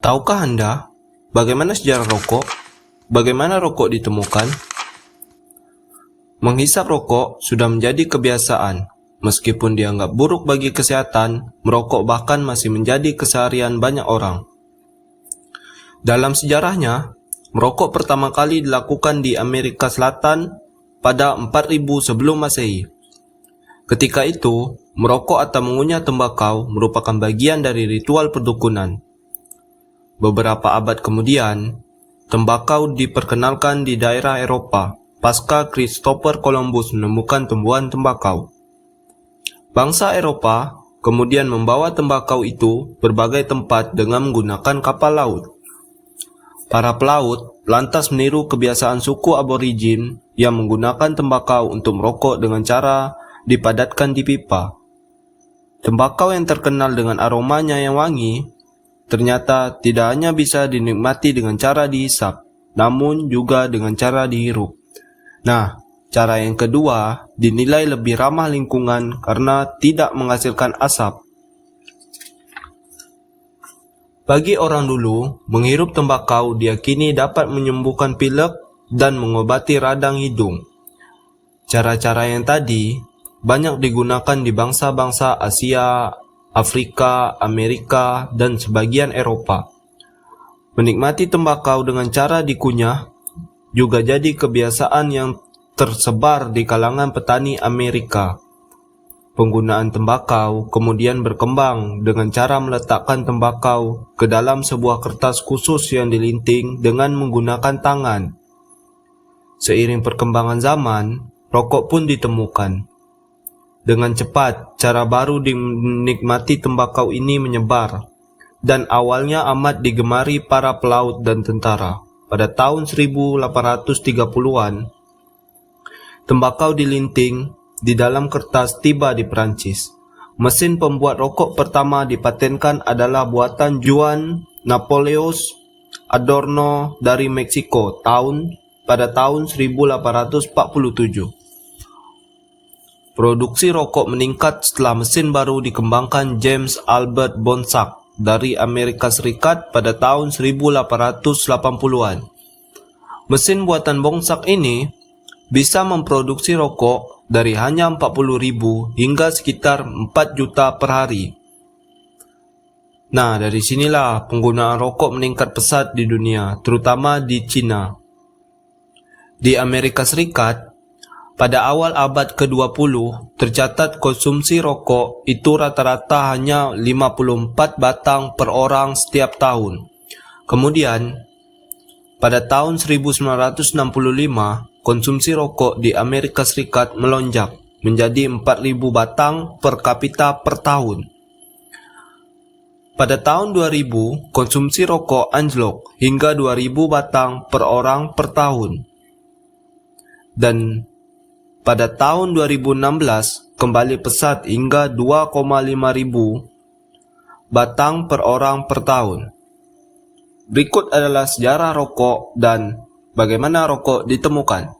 Tahukah Anda bagaimana sejarah rokok? Bagaimana rokok ditemukan? Menghisap rokok sudah menjadi kebiasaan. Meskipun dianggap buruk bagi kesehatan, merokok bahkan masih menjadi keseharian banyak orang. Dalam sejarahnya, merokok pertama kali dilakukan di Amerika Selatan pada 4000 sebelum Masehi. Ketika itu, merokok atau mengunyah tembakau merupakan bagian dari ritual perdukunan. Beberapa abad kemudian, tembakau diperkenalkan di daerah Eropa pasca Christopher Columbus menemukan tumbuhan tembakau. Bangsa Eropa kemudian membawa tembakau itu berbagai tempat dengan menggunakan kapal laut. Para pelaut lantas meniru kebiasaan suku aborigin yang menggunakan tembakau untuk merokok dengan cara dipadatkan di pipa. Tembakau yang terkenal dengan aromanya yang wangi ternyata tidak hanya bisa dinikmati dengan cara dihisap, namun juga dengan cara dihirup. Nah, cara yang kedua dinilai lebih ramah lingkungan karena tidak menghasilkan asap. Bagi orang dulu, menghirup tembakau diyakini dapat menyembuhkan pilek dan mengobati radang hidung. Cara-cara yang tadi banyak digunakan di bangsa-bangsa Asia, Afrika, Amerika, dan sebagian Eropa. Menikmati tembakau dengan cara dikunyah juga jadi kebiasaan yang tersebar di kalangan petani Amerika. Penggunaan tembakau kemudian berkembang dengan cara meletakkan tembakau ke dalam sebuah kertas khusus yang dilinting dengan menggunakan tangan. Seiring perkembangan zaman, rokok pun ditemukan. Dengan cepat, cara baru dinikmati tembakau ini menyebar, dan awalnya amat digemari para pelaut dan tentara. Pada tahun 1830-an, tembakau dilinting di dalam kertas tiba di Prancis. Mesin pembuat rokok pertama dipatenkan adalah buatan Juan Napoleon Adorno dari Meksiko pada tahun 1847. Produksi rokok meningkat setelah mesin baru dikembangkan James Albert Bonsack dari Amerika Serikat pada tahun 1880-an. Mesin buatan Bonsack ini bisa memproduksi rokok dari hanya 40.000 hingga sekitar 4 juta per hari. Nah, dari sinilah penggunaan rokok meningkat pesat di dunia, terutama di Cina. Di Amerika Serikat, pada awal abad ke-20, tercatat konsumsi rokok itu rata-rata hanya 54 batang per orang setiap tahun. Kemudian, pada tahun 1965, konsumsi rokok di Amerika Serikat melonjak menjadi 4.000 batang per kapita per tahun. Pada tahun 2000, konsumsi rokok anjlok hingga 2.000 batang per orang per tahun. Dan pada tahun 2016 kembali pesat hingga 2,5 ribu batang per orang per tahun. Berikut adalah sejarah rokok dan bagaimana rokok ditemukan.